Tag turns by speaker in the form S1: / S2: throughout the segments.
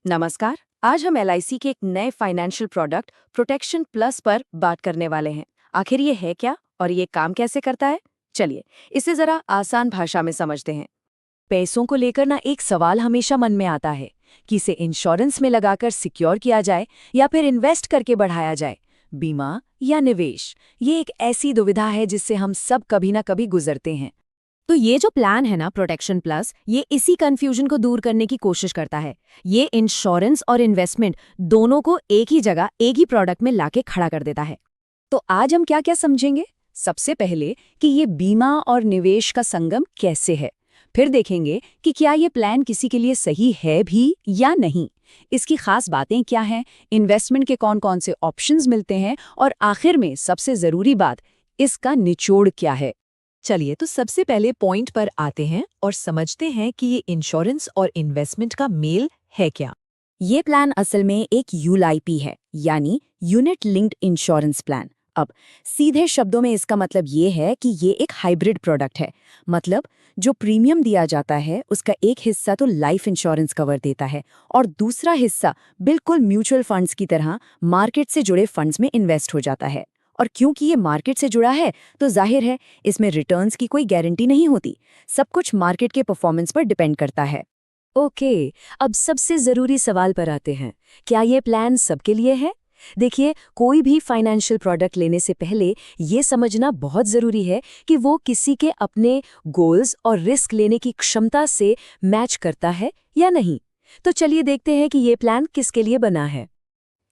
S1: नमस्कार। आज हम एलआईसी के एक नए फाइनेंशियल प्रोडक्ट प्रोटेक्शन प्लस पर बात करने वाले हैं। आखिर ये है क्या और ये काम कैसे करता है? चलिए इसे जरा आसान भाषा में समझते हैं। पैसों को लेकर ना एक सवाल हमेशा मन में आता है कि इसे इंश्योरेंस में लगाकर सिक्योर किया जाए या फिर इन्वेस्ट करके बढ़ाया जाए, बीमा या निवेश। ये एक ऐसी दुविधा है जिससे हम सब कभी ना कभी गुजरते हैं।
S2: तो ये जो प्लान है ना प्रोटेक्शन प्लस, ये इसी कंफ्यूजन को दूर करने की कोशिश करता है। ये इंश्योरेंस और इन्वेस्टमेंट दोनों को एक ही जगह एक ही प्रोडक्ट में लाके खड़ा कर देता है।
S1: तो आज हम क्या क्या समझेंगे? सबसे पहले कि ये बीमा और निवेश का संगम कैसे है। फिर देखेंगे कि क्या ये प्लान किसी के लिए सही है भी या नहीं। इसकी खास बातें क्या हैं, इन्वेस्टमेंट के कौन कौन से ऑप्शंस मिलते हैं और आखिर में सबसे जरूरी बात, इसका निचोड़ क्या है।
S3: चलिए तो सबसे पहले पॉइंट पर आते हैं और समझते हैं कि ये इंश्योरेंस और इन्वेस्टमेंट का मेल है क्या।
S1: ये प्लान असल में एक यूएलआईपी है, यानी यूनिट लिंक्ड इंश्योरेंस प्लान। अब सीधे शब्दों में इसका मतलब ये है कि ये एक हाइब्रिड प्रोडक्ट है। मतलब जो प्रीमियम दिया जाता है उसका एक हिस्सा तो लाइफ इंश्योरेंस कवर देता है और दूसरा हिस्सा बिल्कुल म्यूचुअल फंड्स की तरह मार्केट से जुड़े फंड्स में इन्वेस्ट हो जाता है। और क्योंकि ये मार्केट से जुड़ा है तो जाहिर है इसमें रिटर्न्स की कोई गारंटी नहीं होती। सब कुछ मार्केट के परफॉर्मेंस पर डिपेंड करता है।
S2: ओके, अब सबसे जरूरी सवाल पर आते हैं, क्या ये प्लान सबके लिए है? देखिए, कोई भी फाइनेंशियल प्रोडक्ट लेने से पहले ये समझना बहुत जरूरी है कि वो किसी के अपने गोल्स और रिस्क लेने की क्षमता से मैच करता है या नहीं। तो चलिए देखते हैं कि ये प्लान किसके लिए बना है।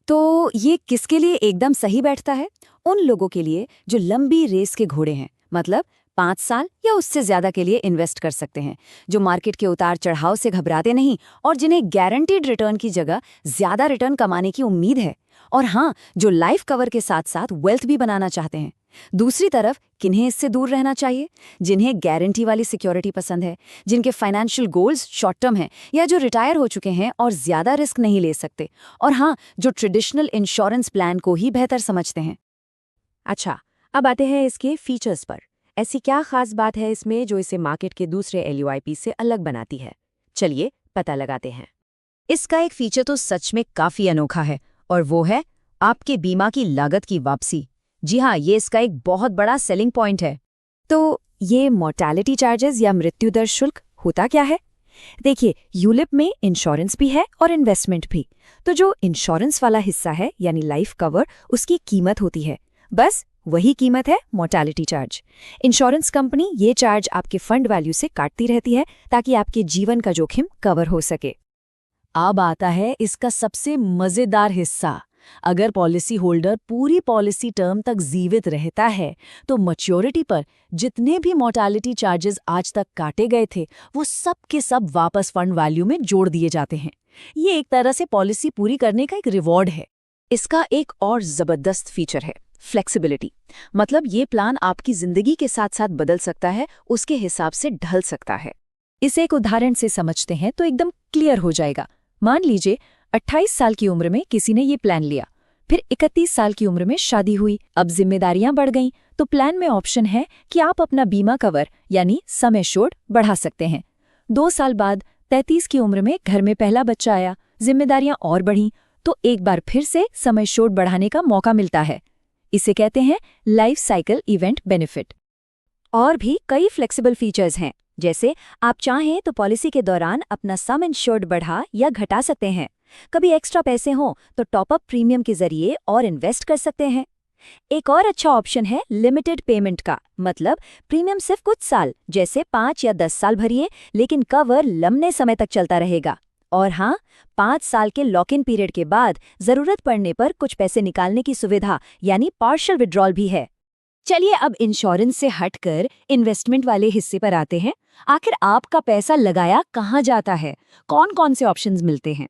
S1: तो ये किसके लिए एकदम सही बैठता है? उन लोगों के लिए जो लंबी रेस के घोड़े हैं, मतलब 5 साल या उससे ज्यादा के लिए इन्वेस्ट कर सकते हैं, जो मार्केट के उतार चढ़ाव से घबराते नहीं और जिन्हें गारंटीड रिटर्न की जगह ज्यादा रिटर्न कमाने की उम्मीद है। और हाँ, जो लाइफ कवर के साथ साथ वेल्थ भी बनाना चाहते हैं। दूसरी तरफ किन्हें इससे दूर रहना चाहिए? जिन्हें गारंटी वाली सिक्योरिटी पसंद है, जिनके फाइनेंशियल गोल्स शॉर्ट टर्म हैं या जो रिटायर हो चुके हैं और ज्यादा रिस्क नहीं ले सकते। और हाँ, जो ट्रेडिशनल इंश्योरेंस प्लान को ही बेहतर समझते हैं।
S2: अच्छा, अब आते हैं इसके फीचर्स पर। ऐसी क्या खास बात है इसमें जो इसे मार्केट के दूसरे एलयूआईपी से अलग बनाती है? चलिए पता लगाते हैं।
S1: इसका एक फीचर तो सच में काफी अनोखा है और वो है आपके बीमा की लागत की वापसी। जी हाँ, ये इसका एक बहुत बड़ा सेलिंग पॉइंट है।
S2: तो ये मोर्टेलिटी चार्जेस या मृत्यु दर शुल्क होता क्या है? देखिए, यूलिप में इंश्योरेंस भी है और इन्वेस्टमेंट भी। तो जो इंश्योरेंस वाला हिस्सा है यानी लाइफ कवर, उसकी कीमत होती है। बस वही कीमत है मोर्टेलिटी चार्ज। इंश्योरेंस कंपनी ये चार्ज आपके फंड वैल्यू से काटती रहती है ताकि आपके जीवन का जोखिम कवर हो सके।
S1: अब आता है इसका सबसे मजेदार हिस्सा। अगर पॉलिसी होल्डर पूरी पॉलिसी टर्म तक जीवित रहता है तो मैच्योरिटी पर जितने भी मोर्टेलिटी चार्जेस आज तक काटे गए थे वो सब के सब वापस फंड वैल्यू में जोड़ दिए जाते हैं। ये एक तरह से पॉलिसी पूरी करने का एक रिवॉर्ड है। इसका एक और जबरदस्त फीचर है फ्लेक्सिबिलिटी। मतलब ये प्लान आपकी जिंदगी के साथ साथ बदल सकता है, उसके हिसाब से ढल सकता है।
S3: इसे एक उदाहरण से समझते हैं तो एकदम क्लियर हो जाएगा। मान लीजिए 28 साल की उम्र में किसी ने ये प्लान लिया, फिर 31 साल की उम्र में शादी हुई, अब जिम्मेदारियां बढ़ गईं, तो प्लान में ऑप्शन है कि आप अपना बीमा कवर यानी सम एश्योर्ड बढ़ा सकते हैं। 2 साल बाद 33 की उम्र में घर में पहला बच्चा आया, जिम्मेदारियां और बढ़ीं, तो एक बार फिर से सम एश्योर्ड बढ़ाने का मौका मिलता है। इसे कहते हैं लाइफ साइकिल इवेंट बेनिफिट।
S2: और भी कई फ्लेक्सिबल फीचर्स हैं, जैसे आप चाहें तो पॉलिसी के दौरान अपना सम इंश्योर्ड बढ़ा या घटा सकते हैं। कभी एक्स्ट्रा पैसे हों तो टॉपअप प्रीमियम के जरिए और इन्वेस्ट कर सकते हैं। एक और अच्छा ऑप्शन है लिमिटेड पेमेंट का, मतलब प्रीमियम सिर्फ कुछ साल जैसे 5 या 10 साल भरिए, लेकिन कवर लंबे समय तक चलता रहेगा। और हाँ, 5 साल के लॉक इन पीरियड के बाद जरूरत पड़ने पर कुछ पैसे निकालने की सुविधा यानी पार्शियल विड्रॉल भी है।
S1: चलिए अब इंश्योरेंस से हटकर इन्वेस्टमेंट वाले हिस्से पर आते हैं। आखिर आपका पैसा लगाया कहाँ जाता है, कौन कौन से ऑप्शंस मिलते हैं?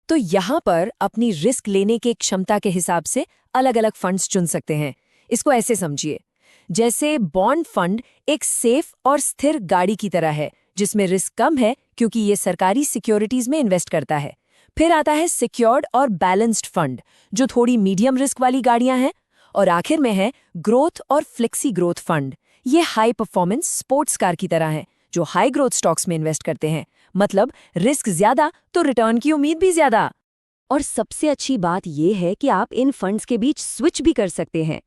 S3: तो यहाँ पर अपनी रिस्क लेने की क्षमता के हिसाब से अलग अलग फंड्स चुन सकते हैं। इसको ऐसे समझिए, जैसे बॉन्ड फंड एक सेफ और स्थिर गाड़ी की तरह है जिसमें रिस्क कम है क्योंकि ये सरकारी सिक्योरिटीज में इन्वेस्ट करता है। फिर आता है सिक्योर्ड और बैलेंस्ड फंड जो थोड़ी मीडियम रिस्क वाली गाड़ियां हैं। और आखिर में है ग्रोथ और फ्लेक्सी ग्रोथ फंड। ये हाई परफॉर्मेंस स्पोर्ट्स कार की तरह हैं जो हाई ग्रोथ स्टॉक्स में इन्वेस्ट करते हैं। मतलब रिस्क ज्यादा तो रिटर्न की उम्मीद भी ज्यादा।
S1: और सबसे अच्छी बात यह है कि आप इन फंड्स के बीच स्विच भी कर सकते हैं।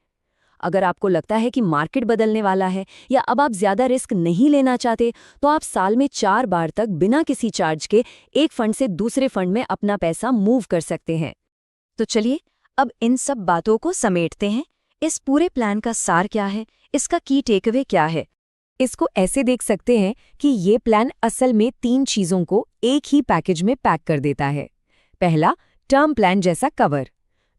S1: अगर आपको लगता है कि मार्केट बदलने वाला है या अब आप ज्यादा रिस्क नहीं लेना चाहते, तो आप साल में 4 बार तक बिना किसी चार्ज के एक फंड से दूसरे फंड में अपना पैसा मूव कर सकते हैं।
S2: तो चलिए अब इन सब बातों को समेटते हैं। इस पूरे प्लान का सार क्या है, इसका की टेकअवे क्या है?
S3: इसको ऐसे देख सकते हैं कि ये प्लान असल में 3 चीजों को एक ही पैकेज में पैक कर देता है। पहला, टर्म प्लान जैसा कवर।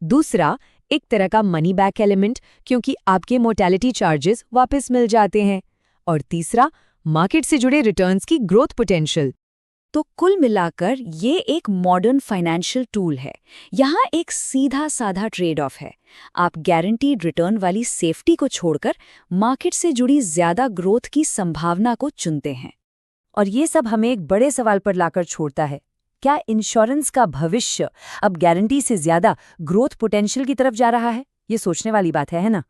S3: दूसरा, एक तरह का मनी बैक एलिमेंट, क्योंकि आपके मोर्टेलिटी चार्जेस वापस मिल जाते हैं। और तीसरा, मार्केट से जुड़े रिटर्न्स की ग्रोथ पोटेंशियल।
S1: तो कुल मिलाकर ये एक मॉडर्न फाइनेंशियल टूल है। यहाँ एक सीधा साधा ट्रेड ऑफ है। आप गारंटीड रिटर्न वाली सेफ्टी को छोड़कर मार्केट से जुड़ी ज्यादा ग्रोथ की संभावना को चुनते हैं।
S3: और ये सब हमें एक बड़े सवाल पर लाकर छोड़ता है, क्या इंश्योरेंस का भविष्य अब गारंटी से ज्यादा ग्रोथ पोटेंशियल की तरफ जा रहा है? ये सोचने वाली बात है ना?